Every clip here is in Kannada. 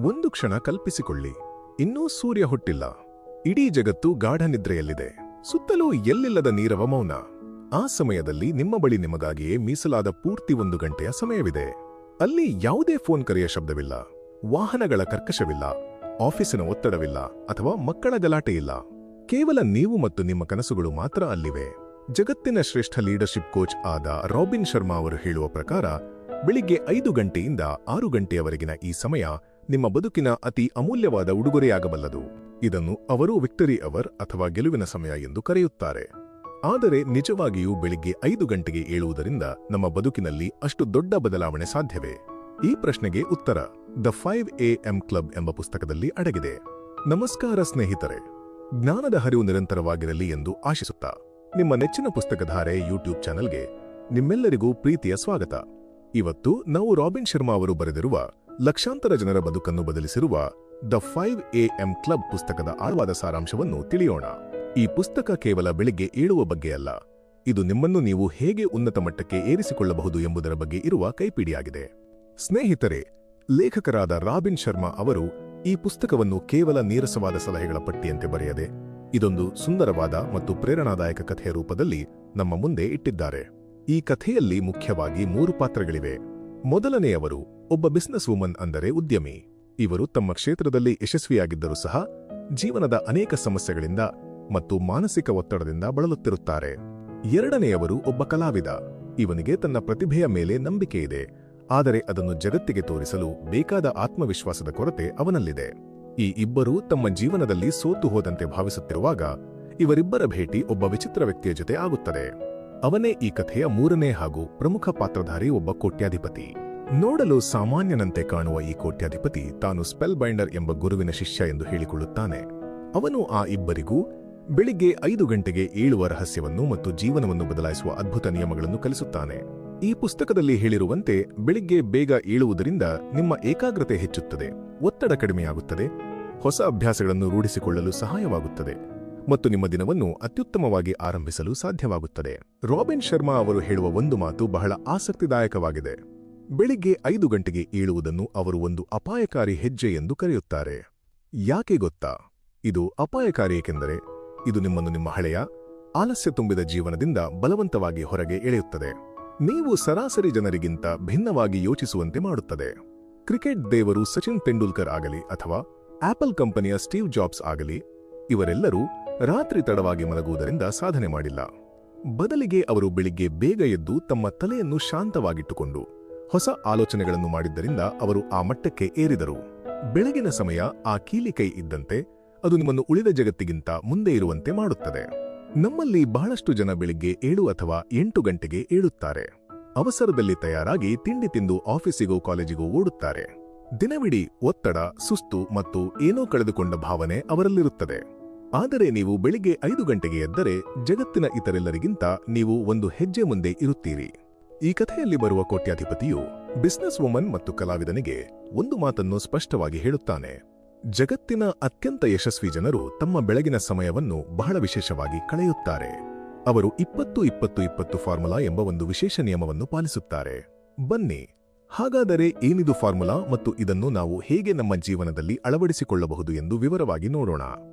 ಒಂದು ಕ್ಷಣ ಕಲ್ಪಿಸಿಕೊಳ್ಳಿ, ಇನ್ನೂ ಸೂರ್ಯ ಹುಟ್ಟಿಲ್ಲ. ಇಡೀ ಜಗತ್ತು ಗಾಢ ನಿದ್ರೆಯಲ್ಲಿದೆ. ಸುತ್ತಲೂ ಎಲ್ಲಿಲ್ಲದ ನೀರವ ಮೌನ. ಆ ಸಮಯದಲ್ಲಿ ನಿಮ್ಮ ಬಳಿ ನಿಮಗಾಗಿಯೇ ಮೀಸಲಾದ ಪೂರ್ತಿ 1 ಗಂಟೆಯ ಸಮಯವಿದೆ. ಅಲ್ಲಿ ಯಾವುದೇ ಫೋನ್ ಕರೆಯ ಶಬ್ದವಿಲ್ಲ, ವಾಹನಗಳ ಕರ್ಕಶವಿಲ್ಲ, ಆಫೀಸಿನ ಒತ್ತಡವಿಲ್ಲ ಅಥವಾ ಮಕ್ಕಳ ಗಲಾಟೆಯಿಲ್ಲ. ಕೇವಲ ನೀವು ಮತ್ತು ನಿಮ್ಮ ಕನಸುಗಳು ಮಾತ್ರ ಅಲ್ಲಿವೆ. ಜಗತ್ತಿನ ಶ್ರೇಷ್ಠ ಲೀಡರ್ಶಿಪ್ ಕೋಚ್ ಆದ ರಾಬಿನ್ ಶರ್ಮಾ ಅವರು ಹೇಳುವ ಪ್ರಕಾರ, ಬೆಳಿಗ್ಗೆ 5 ಗಂಟೆಯಿಂದ 6 ಗಂಟೆಯವರೆಗಿನ ಈ ಸಮಯ ನಿಮ್ಮ ಬದುಕಿನ ಅತಿ ಅಮೂಲ್ಯವಾದ ಉಡುಗೊರೆಯಾಗಬಲ್ಲದು. ಇದನ್ನು ಅವರು ವಿಕ್ಟರಿ ಅವರ್ ಅಥವಾ ಗೆಲುವಿನ ಸಮಯ ಎಂದು ಕರೆಯುತ್ತಾರೆ. ಆದರೆ ನಿಜವಾಗಿಯೂ ಬೆಳಿಗ್ಗೆ 5 ಗಂಟೆಗೆ ಏಳುವುದರಿಂದ ನಮ್ಮ ಬದುಕಿನಲ್ಲಿ ಅಷ್ಟು ದೊಡ್ಡ ಬದಲಾವಣೆ ಸಾಧ್ಯವೇ? ಈ ಪ್ರಶ್ನೆಗೆ ಉತ್ತರ ದ 5 AM ಕ್ಲಬ್ ಎಂಬ ಪುಸ್ತಕದಲ್ಲಿ ಅಡಗಿದೆ. ನಮಸ್ಕಾರ ಸ್ನೇಹಿತರೆ, ಜ್ಞಾನದ ಹರಿವು ನಿರಂತರವಾಗಿರಲಿ ಎಂದು ಆಶಿಸುತ್ತಾ ನಿಮ್ಮ ನೆಚ್ಚಿನ ಪುಸ್ತಕಧಾರೆ ಯೂಟ್ಯೂಬ್ ಚಾನೆಲ್ಗೆ ನಿಮ್ಮೆಲ್ಲರಿಗೂ ಪ್ರೀತಿಯ ಸ್ವಾಗತ. ಇವತ್ತು ನಾವು ರಾಬಿನ್ ಶರ್ಮಾ ಅವರು ಬರೆದಿರುವ ಲಕ್ಷಾಂತರ ಜನರ ಬದುಕನ್ನು ಬದಲಿಸಿರುವ ದ 5 AM ಕ್ಲಬ್ ಪುಸ್ತಕದ ಆಳವಾದ ಸಾರಾಂಶವನ್ನು ತಿಳಿಯೋಣ. ಈ ಪುಸ್ತಕ ಕೇವಲ ಬೆಳಿಗ್ಗೆ ಏಳುವ ಬಗ್ಗೆ ಅಲ್ಲ, ಇದು ನಿಮ್ಮನ್ನು ನೀವು ಹೇಗೆ ಉನ್ನತ ಮಟ್ಟಕ್ಕೆ ಏರಿಸಿಕೊಳ್ಳಬಹುದು ಎಂಬುದರ ಬಗ್ಗೆ ಇರುವ ಕೈಪಿಡಿಯಾಗಿದೆ. ಸ್ನೇಹಿತರೆ, ಲೇಖಕರಾದ ರಾಬಿನ್ ಶರ್ಮಾ ಅವರು ಈ ಪುಸ್ತಕವನ್ನು ಕೇವಲ ನೀರಸವಾದ ಸಲಹೆಗಳ ಪಟ್ಟಿಯಂತೆ ಬರೆಯದೆ, ಇದೊಂದು ಸುಂದರವಾದ ಮತ್ತು ಪ್ರೇರಣಾದಾಯಕ ಕಥೆಯ ರೂಪದಲ್ಲಿ ನಮ್ಮ ಮುಂದೆ ಇಟ್ಟಿದ್ದಾರೆ. ಈ ಕಥೆಯಲ್ಲಿ ಮುಖ್ಯವಾಗಿ 3 ಪಾತ್ರಗಳಿವೆ. ಮೊದಲನೆಯವರು ಒಬ್ಬ ಬಿಸಿನೆಸ್ ವುಮನ್, ಅಂದರೆ ಉದ್ಯಮಿ. ಇವರು ತಮ್ಮ ಕ್ಷೇತ್ರದಲ್ಲಿ ಯಶಸ್ವಿಯಾಗಿದ್ದರೂ ಸಹ ಜೀವನದ ಅನೇಕ ಸಮಸ್ಯೆಗಳಿಂದ ಮತ್ತು ಮಾನಸಿಕ ಒತ್ತಡದಿಂದ ಬಳಲುತ್ತಿರುತ್ತಾರೆ. ಎರಡನೆಯವರು ಒಬ್ಬ ಕಲಾವಿದ. ಇವನಿಗೆ ತನ್ನ ಪ್ರತಿಭೆಯ ಮೇಲೆ ನಂಬಿಕೆ ಇದೆ, ಆದರೆ ಅದನ್ನು ಜಗತ್ತಿಗೆ ತೋರಿಸಲು ಬೇಕಾದ ಆತ್ಮವಿಶ್ವಾಸದ ಕೊರತೆ ಅವನಲ್ಲಿದೆ. ಈ ಇಬ್ಬರೂ ತಮ್ಮ ಜೀವನದಲ್ಲಿ ಸೋತು ಹೋದಂತೆ ಭಾವಿಸುತ್ತಿರುವಾಗ ಇವರಿಬ್ಬರ ಭೇಟಿ ಒಬ್ಬ ವಿಚಿತ್ರ ವ್ಯಕ್ತಿಯ ಜೊತೆ ಆಗುತ್ತದೆ. ಅವನೇ ಈ ಕಥೆಯ 3ನೇ ಹಾಗೂ ಪ್ರಮುಖ ಪಾತ್ರಧಾರಿ, ಒಬ್ಬ ಕೋಟ್ಯಾಧಿಪತಿ. ನೋಡಲು ಸಾಮಾನ್ಯನಂತೆ ಕಾಣುವ ಈ ಕೋಟ್ಯಾಧಿಪತಿ ತಾನು ಸ್ಪೆಲ್ ಬೈಂಡರ್ ಎಂಬ ಗುರುವಿನ ಶಿಷ್ಯ ಎಂದು ಹೇಳಿಕೊಳ್ಳುತ್ತಾನೆ. ಅವನು ಆ ಇಬ್ಬರಿಗೂ ಬೆಳಿಗ್ಗೆ 5 ಗಂಟೆಗೆ ಏಳುವ ರಹಸ್ಯವನ್ನು ಮತ್ತು ಜೀವನವನ್ನು ಬದಲಾಯಿಸುವ ಅದ್ಭುತ ನಿಯಮಗಳನ್ನು ಕಲಿಸುತ್ತಾನೆ. ಈ ಪುಸ್ತಕದಲ್ಲಿ ಹೇಳಿರುವಂತೆ ಬೆಳಿಗ್ಗೆ ಬೇಗ ಏಳುವುದರಿಂದ ನಿಮ್ಮ ಏಕಾಗ್ರತೆ ಹೆಚ್ಚುತ್ತದೆ, ಒತ್ತಡ ಕಡಿಮೆಯಾಗುತ್ತದೆ, ಹೊಸ ಅಭ್ಯಾಸಗಳನ್ನು ರೂಢಿಸಿಕೊಳ್ಳಲು ಸಹಾಯವಾಗುತ್ತದೆ ಮತ್ತು ನಿಮ್ಮ ದಿನವನ್ನು ಅತ್ಯುತ್ತಮವಾಗಿ ಆರಂಭಿಸಲು ಸಾಧ್ಯವಾಗುತ್ತದೆ. ರಾಬಿನ್ ಶರ್ಮಾ ಅವರು ಹೇಳುವ ಒಂದು ಮಾತು ಬಹಳ ಆಸಕ್ತಿದಾಯಕವಾಗಿದೆ. ಬೆಳಿಗ್ಗೆ 5 ಗಂಟೆಗೆ ಏಳುವುದನ್ನು ಅವರು ಒಂದು ಅಪಾಯಕಾರಿ ಹೆಜ್ಜೆ ಎಂದು ಕರೆಯುತ್ತಾರೆ. ಯಾಕೆ ಗೊತ್ತಾ? ಇದು ಅಪಾಯಕಾರಿ ಏಕೆಂದರೆ ಇದು ನಿಮ್ಮನ್ನು ನಿಮ್ಮ ಹಳೆಯ, ಆಲಸ್ಯ ತುಂಬಿದ ಜೀವನದಿಂದ ಬಲವಂತವಾಗಿ ಹೊರಗೆ ಎಳೆಯುತ್ತದೆ. ನೀವು ಸರಾಸರಿ ಜನರಿಗಿಂತ ಭಿನ್ನವಾಗಿ ಯೋಚಿಸುವಂತೆ ಮಾಡುತ್ತದೆ. ಕ್ರಿಕೆಟ್ ದೇವರು ಸಚಿನ್ ತೆಂಡೂಲ್ಕರ್ ಆಗಲಿ ಅಥವಾ ಆಪಲ್ ಕಂಪನಿಯ ಸ್ಟೀವ್ ಜಾಬ್ಸ್ ಆಗಲಿ, ಇವರೆಲ್ಲರೂ ರಾತ್ರಿ ತಡವಾಗಿ ಮಲಗುವುದರಿಂದ ಸಾಧನೆ ಮಾಡಿಲ್ಲ. ಬದಲಿಗೆ ಅವರು ಬೆಳಿಗ್ಗೆ ಬೇಗ ಎದ್ದು ತಮ್ಮ ತಲೆಯನ್ನು ಶಾಂತವಾಗಿಟ್ಟುಕೊಂಡು ಹೊಸ ಆಲೋಚನೆಗಳನ್ನು ಮಾಡಿದ್ದರಿಂದ ಅವರು ಆ ಮಟ್ಟಕ್ಕೆ ಏರಿದರು. ಬೆಳಗಿನ ಸಮಯ ಆ ಕೀಲಿಕೈ ಇದ್ದಂತೆ ಅದು ನಿಮ್ಮನ್ನು ಉಳಿದ ಜಗತ್ತಿಗಿಂತ ಮುಂದೆ ಇರುವಂತೆ ಮಾಡುತ್ತದೆ. ನಮ್ಮಲ್ಲಿ ಬಹಳಷ್ಟು ಜನ ಬೆಳಿಗ್ಗೆ 7 ಅಥವಾ 8 ಗಂಟೆಗೆ ಏಳುತ್ತಾರೆ. ಅವಸರದಲ್ಲಿ ತಯಾರಾಗಿ ತಿಂಡಿ ತಿಂದು ಆಫೀಸಿಗೋ ಕಾಲೇಜಿಗೋ ಓಡುತ್ತಾರೆ. ದಿನವಿಡೀ ಒತ್ತಡ, ಸುಸ್ತು ಮತ್ತು ಏನೋ ಕಳೆದುಕೊಂಡ ಭಾವನೆ ಅವರಲ್ಲಿರುತ್ತದೆ. ಆದರೆ ನೀವು ಬೆಳಿಗ್ಗೆ 5 ಗಂಟೆಗೆ ಎದ್ದರೆ ಜಗತ್ತಿನ ಇತರೆಲ್ಲರಿಗಿಂತ ನೀವು ಒಂದು ಹೆಜ್ಜೆ ಮುಂದೆ ಇರುತ್ತೀರಿ. ಈ ಕಥೆಯಲ್ಲಿ ಬರುವ ಕೋಟ್ಯಾಧಿಪತಿಯು ಬಿಸಿನೆಸ್ ವುಮನ್ ಮತ್ತು ಕಲಾವಿದನಿಗೆ ಒಂದು ಮಾತನ್ನು ಸ್ಪಷ್ಟವಾಗಿ ಹೇಳುತ್ತಾನೆ. ಜಗತ್ತಿನ ಅತ್ಯಂತ ಯಶಸ್ವಿ ಜನರು ತಮ್ಮ ಬೆಳಗಿನ ಸಮಯವನ್ನು ಬಹಳ ವಿಶೇಷವಾಗಿ ಕಳೆಯುತ್ತಾರೆ. ಅವರು 20-20-20 ಫಾರ್ಮುಲಾ ಎಂಬ ಒಂದು ವಿಶೇಷ ನಿಯಮವನ್ನು ಪಾಲಿಸುತ್ತಾರೆ. ಬನ್ನಿ, ಹಾಗಾದರೆ ಏನಿದು ಫಾರ್ಮುಲಾ ಮತ್ತು ಇದನ್ನು ನಾವು ಹೇಗೆ ನಮ್ಮ ಜೀವನದಲ್ಲಿ ಅಳವಡಿಸಿಕೊಳ್ಳಬಹುದು ಎಂದು ವಿವರವಾಗಿ ನೋಡೋಣ.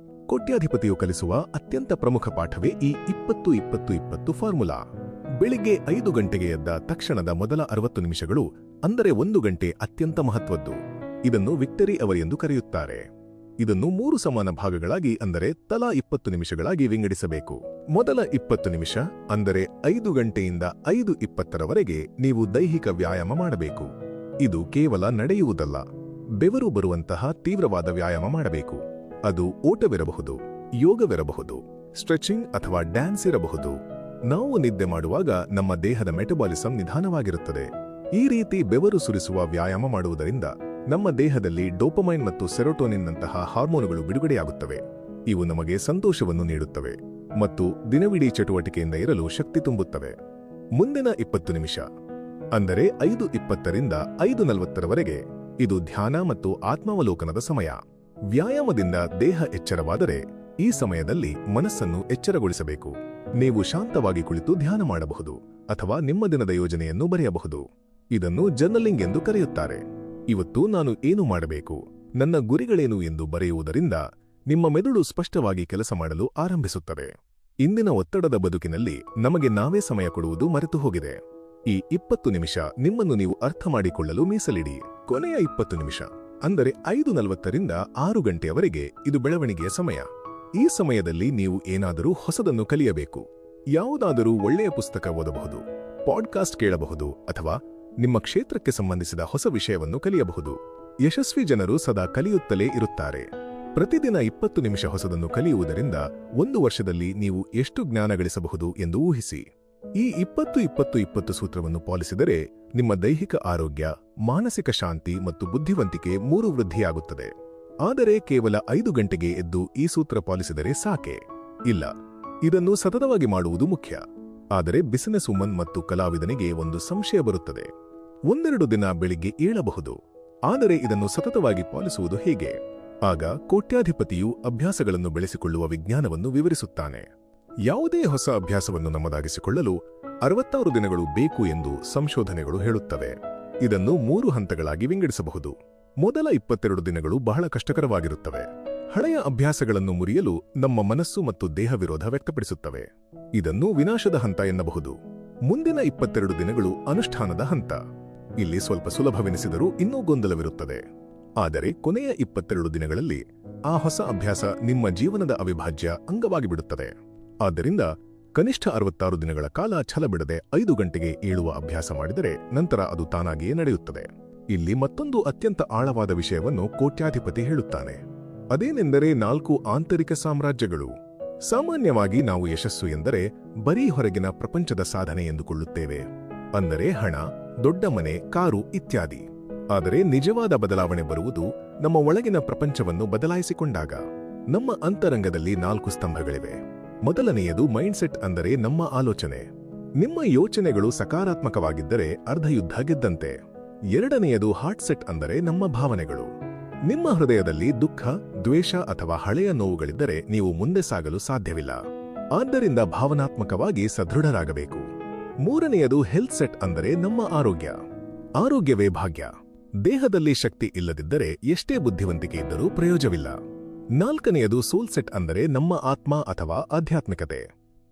ಕೋಟ್ಯಾಧಿಪತಿಯು ಕಲಿಸುವ ಅತ್ಯಂತ ಪ್ರಮುಖ ಪಾಠವೇ ಈ 20-20-20 ಫಾರ್ಮುಲಾ. ಬೆಳಿಗ್ಗೆ 5 ಗಂಟೆಗೆ ಎದ್ದ ತಕ್ಷಣದ ಮೊದಲ 60 ನಿಮಿಷಗಳು, ಅಂದರೆ 1 ಗಂಟೆ, ಅತ್ಯಂತ ಮಹತ್ವದ್ದು. ಇದನ್ನು ವಿಕ್ಟರಿ ಅವರ್ ಎಂದು ಕರೆಯುತ್ತಾರೆ. ಇದನ್ನು 3 ಸಮಾನ ಭಾಗಗಳಾಗಿ, ಅಂದರೆ ತಲಾ 20 ನಿಮಿಷಗಳಾಗಿ ವಿಂಗಡಿಸಬೇಕು. ಮೊದಲ 20 ನಿಮಿಷ, ಅಂದರೆ 5 ಗಂಟೆಯಿಂದ 5:20ರವರೆಗೆ ನೀವು ದೈಹಿಕ ವ್ಯಾಯಾಮ ಮಾಡಬೇಕು. ಇದು ಕೇವಲ ನಡೆಯುವುದಲ್ಲ, ಬೆವರು ಬರುವಂತಹ ತೀವ್ರವಾದ ವ್ಯಾಯಾಮ ಮಾಡಬೇಕು. ಅದು ಓಟವಿರಬಹುದು, ಯೋಗವಿರಬಹುದು, ಸ್ಟ್ರೆಚಿಂಗ್ ಅಥವಾ ಡ್ಯಾನ್ಸ್ ಇರಬಹುದು. ನಾವು ನಿದ್ದೆ ಮಾಡುವಾಗ ನಮ್ಮ ದೇಹದ ಮೆಟಬಾಲಿಸಂ ನಿಧಾನವಾಗಿರುತ್ತದೆ. ಈ ರೀತಿ ಬೆವರು ಸುರಿಸುವ ವ್ಯಾಯಾಮ ಮಾಡುವುದರಿಂದ ನಮ್ಮ ದೇಹದಲ್ಲಿ ಡೋಪಮೈನ್ ಮತ್ತು ಸೆರೋಟೋನಿನ್ನಂತಹ ಹಾರ್ಮೋನುಗಳು ಬಿಡುಗಡೆಯಾಗುತ್ತವೆ. ಇವು ನಮಗೆ ಸಂತೋಷವನ್ನು ನೀಡುತ್ತವೆ ಮತ್ತು ದಿನವಿಡೀ ಚಟುವಟಿಕೆಯಿಂದ ಇರಲು ಶಕ್ತಿ ತುಂಬುತ್ತವೆ. ಮುಂದಿನ 20 ನಿಮಿಷ, ಅಂದರೆ 5:20ರಿಂದ 5:40ರವರೆಗೆ, ಇದು ಧ್ಯಾನ ಮತ್ತು ಆತ್ಮಾವಲೋಕನದ ಸಮಯ. ವ್ಯಾಯಾಮದಿಂದ ದೇಹ ಎಚ್ಚರವಾದರೆ ಈ ಸಮಯದಲ್ಲಿ ಮನಸ್ಸನ್ನು ಎಚ್ಚರಗೊಳಿಸಬೇಕು. ನೀವು ಶಾಂತವಾಗಿ ಕುಳಿತು ಧ್ಯಾನ ಮಾಡಬಹುದು ಅಥವಾ ನಿಮ್ಮ ದಿನದ ಯೋಜನೆಯನ್ನು ಬರೆಯಬಹುದು. ಇದನ್ನು ಜರ್ನಲಿಂಗ್ ಎಂದು ಕರೆಯುತ್ತಾರೆ. ಇವತ್ತು ನಾನು ಏನು ಮಾಡಬೇಕು, ನನ್ನ ಗುರಿಗಳೇನು ಎಂದು ಬರೆಯುವುದರಿಂದ ನಿಮ್ಮ ಮೆದುಳು ಸ್ಪಷ್ಟವಾಗಿ ಕೆಲಸ ಮಾಡಲು ಆರಂಭಿಸುತ್ತದೆ. ಇಂದಿನ ಒತ್ತಡದ ಬದುಕಿನಲ್ಲಿ ನಮಗೆ ನಾವೇ ಸಮಯ ಕೊಡುವುದು ಮರೆತು ಹೋಗಿದೆ. ಈ 20 ನಿಮಿಷ ನಿಮ್ಮನ್ನು ನೀವು ಅರ್ಥ ಮಾಡಿಕೊಳ್ಳಲು ಮೀಸಲಿಡಿ. ಕೊನೆಯ 20 ನಿಮಿಷ ಅಂದರೆ 5:40ರಿಂದ 6 ಗಂಟೆಯವರೆಗೆ ಇದು ಬೆಳವಣಿಗೆಯ ಸಮಯ. ಈ ಸಮಯದಲ್ಲಿ ನೀವು ಏನಾದರೂ ಹೊಸದನ್ನು ಕಲಿಯಬೇಕು. ಯಾವುದಾದರೂ ಒಳ್ಳೆಯ ಪುಸ್ತಕ ಓದಬಹುದು, ಪಾಡ್ಕಾಸ್ಟ್ ಕೇಳಬಹುದು ಅಥವಾ ನಿಮ್ಮ ಕ್ಷೇತ್ರಕ್ಕೆ ಸಂಬಂಧಿಸಿದ ಹೊಸ ವಿಷಯವನ್ನು ಕಲಿಯಬಹುದು. ಯಶಸ್ವಿ ಜನರು ಸದಾ ಕಲಿಯುತ್ತಲೇ ಇರುತ್ತಾರೆ. ಪ್ರತಿದಿನ 20 ನಿಮಿಷ ಹೊಸದನ್ನು ಕಲಿಯುವುದರಿಂದ 1 ವರ್ಷದಲ್ಲಿ ನೀವು ಎಷ್ಟು ಜ್ಞಾನ ಗಳಿಸಬಹುದು ಎಂದು ಊಹಿಸಿ. ಈ 20-20-20 ಸೂತ್ರವನ್ನು ಪಾಲಿಸಿದರೆ ನಿಮ್ಮ ದೈಹಿಕ ಆರೋಗ್ಯ, ಮಾನಸಿಕ ಶಾಂತಿ ಮತ್ತು ಬುದ್ಧಿವಂತಿಕೆ 3 ವೃದ್ಧಿಯಾಗುತ್ತದೆ. ಆದರೆ ಕೇವಲ 5 ಗಂಟೆಗೆ ಎದ್ದು ಈ ಸೂತ್ರ ಪಾಲಿಸಿದರೆ ಸಾಕೆ? ಇಲ್ಲ, ಇದನ್ನು ಸತತವಾಗಿ ಮಾಡುವುದು ಮುಖ್ಯ. ಆದರೆ ಬಿಸಿನೆಸ್ ವುಮನ್ ಮತ್ತು ಕಲಾವಿದನಿಗೆ ಒಂದು ಸಂಶಯ ಬರುತ್ತದೆ. 1-2 ದಿನ ಬೆಳಿಗ್ಗೆ ಏಳಬಹುದು, ಆದರೆ ಇದನ್ನು ಸತತವಾಗಿ ಪಾಲಿಸುವುದು ಹೇಗೆ? ಆಗ ಕೋಟ್ಯಾಧಿಪತಿಯು ಅಭ್ಯಾಸಗಳನ್ನು ಬೆಳೆಸಿಕೊಳ್ಳುವ ವಿಜ್ಞಾನವನ್ನು ವಿವರಿಸುತ್ತಾನೆ. ಯಾವುದೇ ಹೊಸ ಅಭ್ಯಾಸವನ್ನು ನಮ್ಮದಾಗಿಸಿಕೊಳ್ಳಲು 66 ದಿನಗಳು ಬೇಕು ಎಂದು ಸಂಶೋಧನೆಗಳು ಹೇಳುತ್ತವೆ. ಇದನ್ನು 3 ಹಂತಗಳಾಗಿ ವಿಂಗಡಿಸಬಹುದು. ಮೊದಲ 22 ದಿನಗಳು ಬಹಳ ಕಷ್ಟಕರವಾಗಿರುತ್ತವೆ. ಹಳೆಯ ಅಭ್ಯಾಸಗಳನ್ನು ಮುರಿಯಲು ನಮ್ಮ ಮನಸ್ಸು ಮತ್ತು ದೇಹ ವಿರೋಧ ವ್ಯಕ್ತಪಡಿಸುತ್ತವೆ. ಇದನ್ನು ವಿನಾಶದ ಹಂತ ಎನ್ನಬಹುದು. ಮುಂದಿನ 22 ದಿನಗಳು ಅನುಷ್ಠಾನದ ಹಂತ. ಇಲ್ಲಿ ಸ್ವಲ್ಪ ಸುಲಭವೆನಿಸಿದರೂ ಇನ್ನೂ ಗೊಂದಲವಿರುತ್ತದೆ. ಆದರೆ ಕೊನೆಯ 22 ದಿನಗಳಲ್ಲಿ ಆ ಹೊಸ ಅಭ್ಯಾಸ ನಿಮ್ಮ ಜೀವನದ ಅವಿಭಾಜ್ಯ ಅಂಗವಾಗಿ ಬಿಡುತ್ತದೆ. ಆದ್ದರಿಂದ ಕನಿಷ್ಠ 66 ದಿನಗಳ ಕಾಲ ಛಲ ಬಿಡದೆ 5 ಗಂಟೆಗೆ ಏಳುವ ಅಭ್ಯಾಸ ಮಾಡಿದರೆ ನಂತರ ಅದು ತಾನಾಗಿಯೇ ನಡೆಯುತ್ತದೆ. ಇಲ್ಲಿ ಮತ್ತೊಂದು ಅತ್ಯಂತ ಆಳವಾದ ವಿಷಯವನ್ನು ಕೋಟ್ಯಾಧಿಪತಿ ಹೇಳುತ್ತಾನೆ. ಅದೇನೆಂದರೆ 4 ಆಂತರಿಕ ಸಾಮ್ರಾಜ್ಯಗಳು. ಸಾಮಾನ್ಯವಾಗಿ ನಾವು ಯಶಸ್ಸು ಎಂದರೆ ಬರೀ ಹೊರಗಿನ ಪ್ರಪಂಚದ ಸಾಧನೆ ಎಂದುಕೊಳ್ಳುತ್ತೇವೆ, ಅಂದರೆ ಹಣ, ದೊಡ್ಡ ಮನೆ, ಕಾರು ಇತ್ಯಾದಿ. ಆದರೆ ನಿಜವಾದ ಬದಲಾವಣೆ ಬರುವುದು ನಮ್ಮ ಒಳಗಿನ ಪ್ರಪಂಚವನ್ನು ಬದಲಾಯಿಸಿಕೊಂಡಾಗ. ನಮ್ಮ ಅಂತರಂಗದಲ್ಲಿ 4 ಸ್ತಂಭಗಳಿವೆ. ಮೊದಲನೆಯದು ಮೈಂಡ್ಸೆಟ್, ಅಂದರೆ ನಮ್ಮ ಆಲೋಚನೆ. ನಿಮ್ಮ ಯೋಚನೆಗಳು ಸಕಾರಾತ್ಮಕವಾಗಿದ್ದರೆ ಅರ್ಧ ಯುದ್ಧ ಗೆದ್ದಂತೆ. ಎರಡನೆಯದು ಹಾರ್ಟ್ಸೆಟ್, ಅಂದರೆ ನಮ್ಮ ಭಾವನೆಗಳು. ನಿಮ್ಮ ಹೃದಯದಲ್ಲಿ ದುಃಖ, ದ್ವೇಷ ಅಥವಾ ಹಳೆಯ ನೋವುಗಳಿದ್ದರೆ ನೀವು ಮುಂದೆ ಸಾಗಲು ಸಾಧ್ಯವಿಲ್ಲ. ಆದ್ದರಿಂದ ಭಾವನಾತ್ಮಕವಾಗಿ ಸದೃಢರಾಗಬೇಕು. ಮೂರನೆಯದು ಹೆಲ್ತ್ ಸೆಟ್, ಅಂದರೆ ನಮ್ಮ ಆರೋಗ್ಯ. ಆರೋಗ್ಯವೇ ಭಾಗ್ಯ. ದೇಹದಲ್ಲಿ ಶಕ್ತಿ ಇಲ್ಲದಿದ್ದರೆ ಎಷ್ಟೇ ಬುದ್ಧಿವಂತಿಕೆ ಇದ್ದರೂ ಪ್ರಯೋಜನವಿಲ್ಲ. ನಾಲ್ಕನೆಯದು ಸೋಲ್ ಸೆಟ್, ಅಂದರೆ ನಮ್ಮ ಆತ್ಮ ಅಥವಾ ಆಧ್ಯಾತ್ಮಿಕತೆ.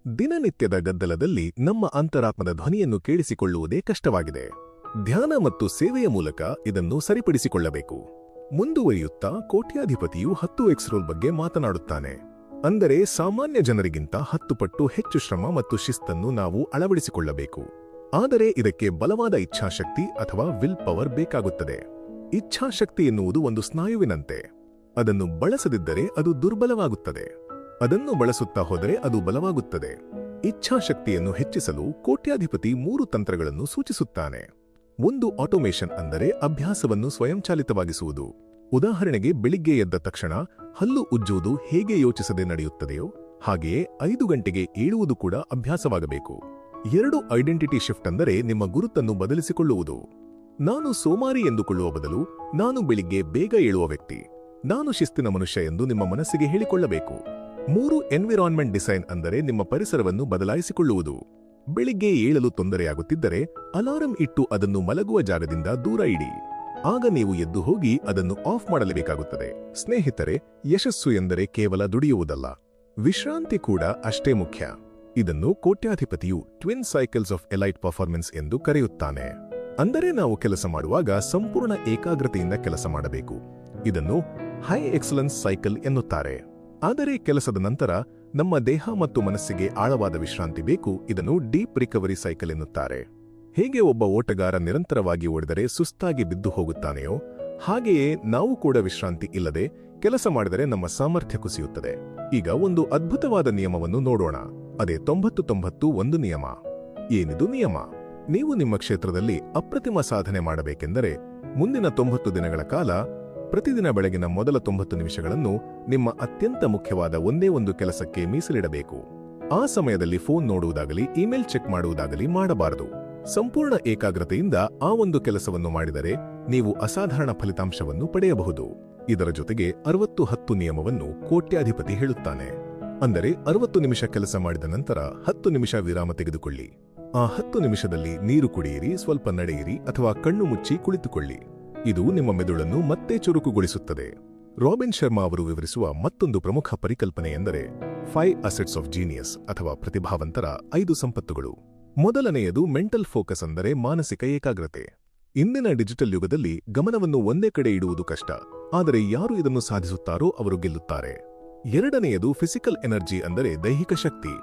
ದಿನನಿತ್ಯದ ಗದ್ದಲದಲ್ಲಿ ನಮ್ಮ ಅಂತರಾತ್ಮದ ಧ್ವನಿಯನ್ನು ಕೇಳಿಸಿಕೊಳ್ಳುವುದೇ ಕಷ್ಟವಾಗಿದೆ. ಧ್ಯಾನ ಮತ್ತು ಸೇವೆಯ ಮೂಲಕ ಇದನ್ನು ಸರಿಪಡಿಸಿಕೊಳ್ಳಬೇಕು. ಮುಂದುವರಿಯುತ್ತಾ ಕೋಟ್ಯಾಧಿಪತಿಯು 10x ರೂಲ್ ಬಗ್ಗೆ ಮಾತನಾಡುತ್ತಾನೆ. ಅಂದರೆ ಸಾಮಾನ್ಯ ಜನರಿಗಿಂತ 10 ಪಟ್ಟು ಹೆಚ್ಚು ಶ್ರಮ ಮತ್ತು ಶಿಸ್ತನ್ನು ನಾವು ಅಳವಡಿಸಿಕೊಳ್ಳಬೇಕು. ಆದರೆ ಇದಕ್ಕೆ ಬಲವಾದ ಇಚ್ಛಾಶಕ್ತಿ ಅಥವಾ ವಿಲ್ ಪವರ್ ಬೇಕಾಗುತ್ತದೆ. ಇಚ್ಛಾಶಕ್ತಿ ಎನ್ನುವುದು ಒಂದು ಸ್ನಾಯುವಿನಂತೆ. ಅದನ್ನು ಬಳಸದಿದ್ದರೆ ಅದು ದುರ್ಬಲವಾಗುತ್ತದೆ. ಅದನ್ನು ಬಳಸುತ್ತಾ ಹೋದರೆ ಅದು ಬಲವಾಗುತ್ತದೆ. ಇಚ್ಛಾಶಕ್ತಿಯನ್ನು ಹೆಚ್ಚಿಸಲು ಕೋಟ್ಯಾಧಿಪತಿ 3 ತಂತ್ರಗಳನ್ನು ಸೂಚಿಸುತ್ತಾನೆ. ಒಂದು ಆಟೋಮೇಷನ್, ಅಂದರೆ ಅಭ್ಯಾಸವನ್ನು ಸ್ವಯಂಚಾಲಿತವಾಗಿಸುವುದು. ಉದಾಹರಣೆಗೆ, ಬೆಳಿಗ್ಗೆ ಎದ್ದ ತಕ್ಷಣ ಹಲ್ಲು ಉಜ್ಜುವುದು ಹೇಗೆ ಯೋಚಿಸದೆ ನಡೆಯುತ್ತದೆಯೋ ಹಾಗೆಯೇ 5 ಗಂಟೆಗೆ ಏಳುವುದು ಕೂಡ ಅಭ್ಯಾಸವಾಗಬೇಕು. 2 ಐಡೆಂಟಿಟಿ ಶಿಫ್ಟ್, ಅಂದರೆ ನಿಮ್ಮ ಗುರುತನ್ನು ಬದಲಿಸಿಕೊಳ್ಳುವುದು. ನಾನು ಸೋಮಾರಿ ಎಂದುಕೊಳ್ಳುವ ಬದಲು ನಾನು ಬೆಳಿಗ್ಗೆ ಬೇಗ ಏಳುವ ವ್ಯಕ್ತಿ, ನಾನು ಶಿಸ್ತಿನ ಮನುಷ್ಯ ಎಂದು ನಿಮ್ಮ ಮನಸ್ಸಿಗೆ ಹೇಳಿಕೊಳ್ಳಬೇಕು. 3 ಎನ್ವಿರಾನ್ಮೆಂಟ್ ಡಿಸೈನ್, ಅಂದರೆ ನಿಮ್ಮ ಪರಿಸರವನ್ನು ಬದಲಾಯಿಸಿಕೊಳ್ಳುವುದು. ಬೆಳಿಗ್ಗೆ ಏಳಲು ತೊಂದರೆಯಾಗುತ್ತಿದ್ದರೆ ಅಲಾರಂ ಇಟ್ಟು ಅದನ್ನು ಮಲಗುವ ಜಾಗದಿಂದ ದೂರ ಇಡಿ. ಆಗ ನೀವು ಎದ್ದು ಹೋಗಿ ಅದನ್ನು ಆಫ್ ಮಾಡಲೇಬೇಕಾಗುತ್ತದೆ. ಸ್ನೇಹಿತರೆ, ಯಶಸ್ಸು ಎಂದರೆ ಕೇವಲ ದುಡಿಯುವುದಲ್ಲ, ವಿಶ್ರಾಂತಿ ಕೂಡ ಅಷ್ಟೇ ಮುಖ್ಯ. ಇದನ್ನು ಕೋಟ್ಯಾಧಿಪತಿಯು twin cycles of elite performance ಎಂದು ಕರೆಯುತ್ತಾನೆ. ಅಂದರೆ ನಾವು ಕೆಲಸ ಮಾಡುವಾಗ ಸಂಪೂರ್ಣ ಏಕಾಗ್ರತೆಯಿಂದ ಕೆಲಸ ಮಾಡಬೇಕು. ಇದನ್ನು ಹೈ ಎಕ್ಸಲೆನ್ಸ್ ಸೈಕಲ್ ಎನ್ನುತ್ತಾರೆ. ಆದರೆ ಕೆಲಸದ ನಂತರ ನಮ್ಮ ದೇಹ ಮತ್ತು ಮನಸ್ಸಿಗೆ ಆಳವಾದ ವಿಶ್ರಾಂತಿ ಬೇಕು. ಇದನ್ನು ಡೀಪ್ ರಿಕವರಿ ಸೈಕಲ್ ಎನ್ನುತ್ತಾರೆ. ಹೇಗೆ ಒಬ್ಬ ಓಟಗಾರ ನಿರಂತರವಾಗಿ ಓಡಿದರೆ ಸುಸ್ತಾಗಿ ಬಿದ್ದು ಹೋಗುತ್ತಾನೆಯೋ ಹಾಗೆಯೇ ನಾವು ಕೂಡ ವಿಶ್ರಾಂತಿ ಇಲ್ಲದೆ ಕೆಲಸ ಮಾಡಿದರೆ ನಮ್ಮ ಸಾಮರ್ಥ್ಯ ಕುಸಿಯುತ್ತದೆ. ಈಗ ಒಂದು ಅದ್ಭುತವಾದ ನಿಯಮವನ್ನು ನೋಡೋಣ. ಅದೇ 90-90-1 ನಿಯಮ. ಏನಿದು ನಿಯಮ? ನೀವು ನಿಮ್ಮ ಕ್ಷೇತ್ರದಲ್ಲಿ ಅಪ್ರತಿಮ ಸಾಧನೆ ಮಾಡಬೇಕೆಂದರೆ ಮುಂದಿನ 90 ದಿನಗಳ ಕಾಲ ಪ್ರತಿದಿನ ಬೆಳಗಿನ ಮೊದಲ 90 ನಿಮಿಷಗಳನ್ನು ನಿಮ್ಮ ಅತ್ಯಂತ ಮುಖ್ಯವಾದ ಒಂದೇ ಒಂದು ಕೆಲಸಕ್ಕೆ ಮೀಸಲಿಡಬೇಕು. ಆ ಸಮಯದಲ್ಲಿ ಫೋನ್ ನೋಡುವುದಾಗಲಿ ಇಮೇಲ್ ಚೆಕ್ ಮಾಡುವುದಾಗಲಿ ಮಾಡಬಾರದು. ಸಂಪೂರ್ಣ ಏಕಾಗ್ರತೆಯಿಂದ ಆ ಒಂದು ಕೆಲಸವನ್ನು ಮಾಡಿದರೆ ನೀವು ಅಸಾಧಾರಣ ಫಲಿತಾಂಶವನ್ನು ಪಡೆಯಬಹುದು. ಇದರ ಜೊತೆಗೆ 60-10 ನಿಯಮವನ್ನು ಕೋಟ್ಯಾಧಿಪತಿ ಹೇಳುತ್ತಾನೆ. ಅಂದರೆ 60 ನಿಮಿಷ ಕೆಲಸ ಮಾಡಿದ ನಂತರ 10 ನಿಮಿಷ ವಿರಾಮ ತೆಗೆದುಕೊಳ್ಳಿ. ಆ 10 ನಿಮಿಷದಲ್ಲಿ ನೀರು ಕುಡಿಯಿರಿ, ಸ್ವಲ್ಪ ನಡೆಯಿರಿ ಅಥವಾ ಕಣ್ಣು ಮುಚ್ಚಿ ಕುಳಿತುಕೊಳ್ಳಿ. ಇದು ನಿಮ್ಮ ಮೆದುಳನ್ನು ಮತ್ತೆ ಚುರುಕುಗೊಳಿಸುತ್ತದೆ. ರಾಬಿನ್ ಶರ್ಮಾ ಅವರು ವಿವರಿಸುವ ಮತ್ತೊಂದು ಪ್ರಮುಖ ಪರಿಕಲ್ಪನೆ ಎಂದರೆ 5 ಅಸೆಟ್ಸ್ ಆಫ್ ಜೀನಿಯಸ್ ಅಥವಾ ಪ್ರತಿಭಾವಂತರ 5 ಸಂಪತ್ತುಗಳು. ಮೊದಲನೆಯದು ಮೆಂಟಲ್ ಫೋಕಸ್ ಅಂದರೆ ಮಾನಸಿಕ ಏಕಾಗ್ರತೆ. ಇಂದಿನ ಡಿಜಿಟಲ್ ಯುಗದಲ್ಲಿ ಗಮನವನ್ನು ಒಂದೇ ಕಡೆ ಇಡುವುದು ಕಷ್ಟ, ಆದರೆ ಯಾರು ಇದನ್ನು ಸಾಧಿಸುತ್ತಾರೋ ಅವರು ಗೆಲ್ಲುತ್ತಾರೆ. ಎರಡನೆಯದು ಫಿಸಿಕಲ್ ಎನರ್ಜಿ ಅಂದರೆ ದೈಹಿಕ ಶಕ್ತಿ.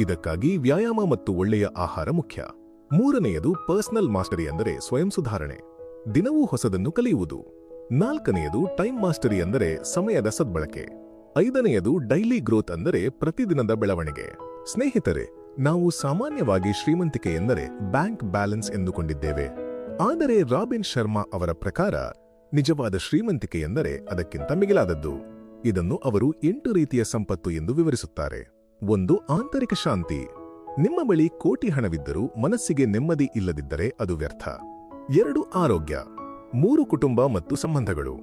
ಇದಕ್ಕಾಗಿ ವ್ಯಾಯಾಮ ಮತ್ತು ಒಳ್ಳೆಯ ಆಹಾರ ಮುಖ್ಯ. ಮೂರನೆಯದು ಪರ್ಸನಲ್ ಮಾಸ್ಟರಿ ಅಂದರೆ ಸ್ವಯಂ ಸುಧಾರಣೆ, ದಿನವೂ ಹೊಸದನ್ನು ಕಲಿಯುವುದು. ನಾಲ್ಕನೆಯದು ಟೈಮ್ ಮಾಸ್ಟರಿ ಅಂದರೆ ಸಮಯದ ಸದ್ಬಳಕೆ. ಐದನೆಯದು ಡೈಲಿ ಗ್ರೋತ್ ಅಂದರೆ ಪ್ರತಿದಿನದ ಬೆಳವಣಿಗೆ. ಸ್ನೇಹಿತರೆ, ನಾವು ಸಾಮಾನ್ಯವಾಗಿ ಶ್ರೀಮಂತಿಕೆ ಎಂದರೆ ಬ್ಯಾಂಕ್ ಬ್ಯಾಲೆನ್ಸ್ ಎಂದುಕೊಂಡಿದ್ದೇವೆ. ಆದರೆ ರಾಬಿನ್ ಶರ್ಮಾ ಅವರ ಪ್ರಕಾರ ನಿಜವಾದ ಶ್ರೀಮಂತಿಕೆ ಎಂದರೆ ಅದಕ್ಕಿಂತ ಮಿಗಿಲಾದದ್ದು. ಇದನ್ನು ಅವರು 8 ರೀತಿಯ ಸಂಪತ್ತು ಎಂದು ವಿವರಿಸುತ್ತಾರೆ. 1. ಆಂತರಿಕ ಶಾಂತಿ. ನಿಮ್ಮ ಬಳಿ ಕೋಟಿ ಹಣವಿದ್ದರೂ ಮನಸ್ಸಿಗೆ ನೆಮ್ಮದಿ ಇಲ್ಲದಿದ್ದರೆ ಅದು ವ್ಯರ್ಥ. 2. ಆರೋಗ್ಯ. 3. ಕುಟುಂಬ ಮತ್ತು ಸಂಬಂಧಗಳು.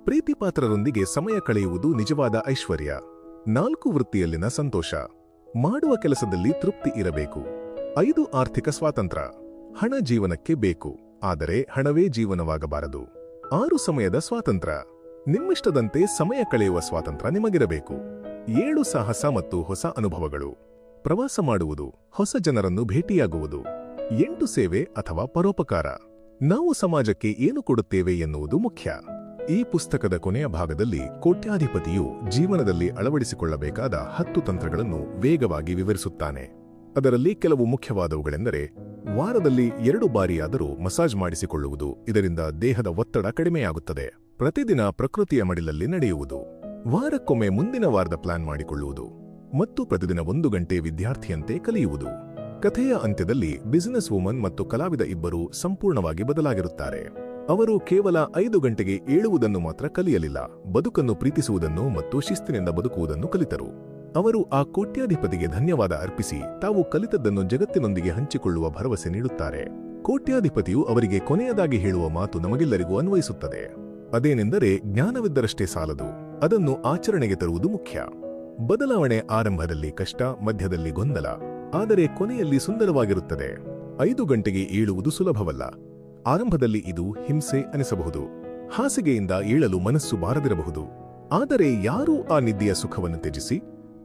ಪ್ರೀತಿಪಾತ್ರರೊಂದಿಗೆ ಸಮಯ ಕಳೆಯುವುದು ನಿಜವಾದ ಐಶ್ವರ್ಯ. 4. ವೃತ್ತಿಯಲ್ಲಿನ ಸಂತೋಷ. ಮಾಡುವ ಕೆಲಸದಲ್ಲಿ ತೃಪ್ತಿ ಇರಬೇಕು. 5. ಆರ್ಥಿಕ ಸ್ವಾತಂತ್ರ್ಯ. ಹಣ ಜೀವನಕ್ಕೆ ಬೇಕು, ಆದರೆ ಹಣವೇ ಜೀವನವಾಗಬಾರದು. 6. ಸಮಯದ ಸ್ವಾತಂತ್ರ್ಯ. ನಿಮ್ಮಿಷ್ಟದಂತೆ ಸಮಯ ಕಳೆಯುವ ಸ್ವಾತಂತ್ರ್ಯ ನಿಮಗಿರಬೇಕು. 7. ಸಾಹಸ ಮತ್ತು ಹೊಸ ಅನುಭವಗಳು. ಪ್ರವಾಸ ಮಾಡುವುದು, ಹೊಸ ಜನರನ್ನು ಭೇಟಿಯಾಗುವುದು. 8. ಸೇವೆ ಅಥವಾ ಪರೋಪಕಾರ. ನಾವು ಸಮಾಜಕ್ಕೆ ಏನು ಕೊಡುತ್ತೇವೆ ಎನ್ನುವುದು ಮುಖ್ಯ. ಈ ಪುಸ್ತಕದ ಕೊನೆಯ ಭಾಗದಲ್ಲಿ ಕೋಟ್ಯಾಧಿಪತಿಯು ಜೀವನದಲ್ಲಿ ಅಳವಡಿಸಿಕೊಳ್ಳಬೇಕಾದ 10 ತಂತ್ರಗಳನ್ನು ವೇಗವಾಗಿ ವಿವರಿಸುತ್ತಾನೆ. ಅದರಲ್ಲಿ ಕೆಲವು ಮುಖ್ಯವಾದವುಗಳೆಂದರೆ ವಾರದಲ್ಲಿ 2 ಬಾರಿಯಾದರೂ ಮಸಾಜ್ ಮಾಡಿಸಿಕೊಳ್ಳುವುದು, ಇದರಿಂದ ದೇಹದ ಒತ್ತಡ ಕಡಿಮೆಯಾಗುತ್ತದೆ. ಪ್ರತಿದಿನ ಪ್ರಕೃತಿಯ ಮಡಿಲಲ್ಲಿ ನಡೆಯುವುದು, ವಾರಕ್ಕೊಮ್ಮೆ ಮುಂದಿನ ವಾರದ ಪ್ಲಾನ್ ಮಾಡಿಕೊಳ್ಳುವುದು ಮತ್ತು ಪ್ರತಿದಿನ 1 ಗಂಟೆ ವಿದ್ಯಾರ್ಥಿಯಂತೆ ಕಲಿಯುವುದು. ಕಥೆಯ ಅಂತ್ಯದಲ್ಲಿ ಬಿಸಿನೆಸ್ ವುಮನ್ ಮತ್ತು ಕಲಾವಿದ ಇಬ್ಬರೂ ಸಂಪೂರ್ಣವಾಗಿ ಬದಲಾಗಿರುತ್ತಾರೆ. ಅವರು ಕೇವಲ 5 ಗಂಟೆಗೆ ಏಳುವುದನ್ನು ಮಾತ್ರ ಕಲಿಯಲಿಲ್ಲ, ಬದುಕನ್ನು ಪ್ರೀತಿಸುವುದನ್ನು ಮತ್ತು ಶಿಸ್ತಿನಿಂದ ಬದುಕುವುದನ್ನು ಕಲಿತರು. ಅವರು ಆ ಕೋಟ್ಯಾಧಿಪತಿಗೆ ಧನ್ಯವಾದ ಅರ್ಪಿಸಿ ತಾವು ಕಲಿತದ್ದನ್ನು ಜಗತ್ತಿನೊಂದಿಗೆ ಹಂಚಿಕೊಳ್ಳುವ ಭರವಸೆ ನೀಡುತ್ತಾರೆ. ಕೋಟ್ಯಾಧಿಪತಿಯು ಅವರಿಗೆ ಕೊನೆಯದಾಗಿ ಹೇಳುವ ಮಾತು ನಮಗೆಲ್ಲರಿಗೂ ಅನ್ವಯಿಸುತ್ತದೆ. ಅದೇನೆಂದರೆ, ಜ್ಞಾನವಿದ್ದರಷ್ಟೇ ಸಾಲದು, ಅದನ್ನು ಆಚರಣೆಗೆ ತರುವುದು ಮುಖ್ಯ. ಬದಲಾವಣೆ ಆರಂಭದಲ್ಲಿ ಕಷ್ಟ, ಮಧ್ಯದಲ್ಲಿ ಗೊಂದಲ, ಆದರೆ ಕೊನೆಯಲ್ಲಿ ಸುಂದರವಾಗಿರುತ್ತದೆ. 5 ಗಂಟೆಗೆ ಏಳುವುದು ಸುಲಭವಲ್ಲ. ಆರಂಭದಲ್ಲಿ ಇದು ಹಿಂಸೆ ಅನಿಸಬಹುದು. ಹಾಸಿಗೆಯಿಂದ ಏಳಲು ಮನಸ್ಸು ಬಾರದಿರಬಹುದು. ಆದರೆ ಯಾರೂ ಆ ನಿದ್ದೆಯ ಸುಖವನ್ನು ತ್ಯಜಿಸಿ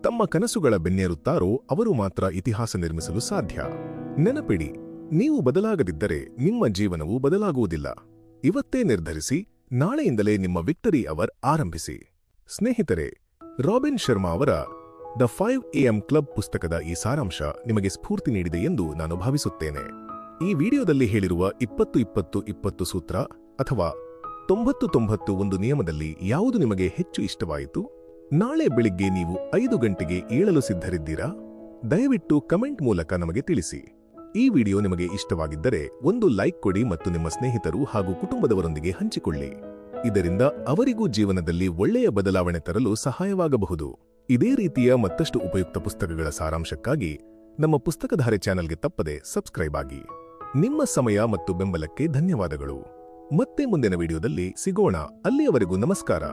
ತಮ್ಮ ಕನಸುಗಳ ಬೆನ್ನೇರುತ್ತಾರೋ ಅವರು ಮಾತ್ರ ಇತಿಹಾಸ ನಿರ್ಮಿಸಲು ಸಾಧ್ಯ. ನೆನಪಿಡಿ, ನೀವು ಬದಲಾಗದಿದ್ದರೆ ನಿಮ್ಮ ಜೀವನವು ಬದಲಾಗುವುದಿಲ್ಲ. ಇವತ್ತೇ ನಿರ್ಧರಿಸಿ, ನಾಳೆಯಿಂದಲೇ ನಿಮ್ಮ ವಿಕ್ಟರಿ ಅವರ್ ಆರಂಭಿಸಿ. ಸ್ನೇಹಿತರೆ, ರಾಬಿನ್ ಶರ್ಮಾ ಅವರ ದ 5 AM ಕ್ಲಬ್ ಪುಸ್ತಕದ ಈ ಸಾರಾಂಶ ನಿಮಗೆ ಸ್ಫೂರ್ತಿ ನೀಡಿದೆ ಎಂದು ನಾನು ಭಾವಿಸುತ್ತೇನೆ. ಈ ವಿಡಿಯೋದಲ್ಲಿ ಹೇಳಿರುವ 20-20-20 ಸೂತ್ರ ಅಥವಾ 90-90 ಒಂದು ನಿಯಮದಲ್ಲಿ ಯಾವುದು ನಿಮಗೆ ಹೆಚ್ಚು ಇಷ್ಟವಾಯಿತು? ನಾಳೆ ಬೆಳಿಗ್ಗೆ ನೀವು 5 ಗಂಟೆಗೆ ಏಳಲು ಸಿದ್ಧರಿದ್ದೀರಾ? ದಯವಿಟ್ಟು ಕಮೆಂಟ್ ಮೂಲಕ ನಮಗೆ ತಿಳಿಸಿ. ಈ ವಿಡಿಯೋ ನಿಮಗೆ ಇಷ್ಟವಾಗಿದ್ದರೆ ಒಂದು ಲೈಕ್ ಕೊಡಿ ಮತ್ತು ನಿಮ್ಮ ಸ್ನೇಹಿತರು ಹಾಗೂ ಕುಟುಂಬದವರೊಂದಿಗೆ ಹಂಚಿಕೊಳ್ಳಿ. ಇದರಿಂದ ಅವರಿಗೂ ಜೀವನದಲ್ಲಿ ಒಳ್ಳೆಯ ಬದಲಾವಣೆ ತರಲು ಸಹಾಯವಾಗಬಹುದು. ಇದೇ ರೀತಿಯ ಮತ್ತಷ್ಟು ಉಪಯುಕ್ತ ಪುಸ್ತಕಗಳ ಸಾರಾಂಶಕ್ಕಾಗಿ ನಮ್ಮ ಪುಸ್ತಕಧಾರೆ ಚಾನೆಲ್ಗೆ ತಪ್ಪದೆ ಸಬ್ಸ್ಕ್ರೈಬ್ ಆಗಿ. ನಿಮ್ಮ ಸಮಯ ಮತ್ತು ಬೆಂಬಲಕ್ಕೆ ಧನ್ಯವಾದಗಳು. ಮತ್ತೆ ಮುಂದಿನ ವಿಡಿಯೋದಲ್ಲಿ ಸಿಗೋಣ. ಅಲ್ಲಿಯವರೆಗೂ ನಮಸ್ಕಾರ.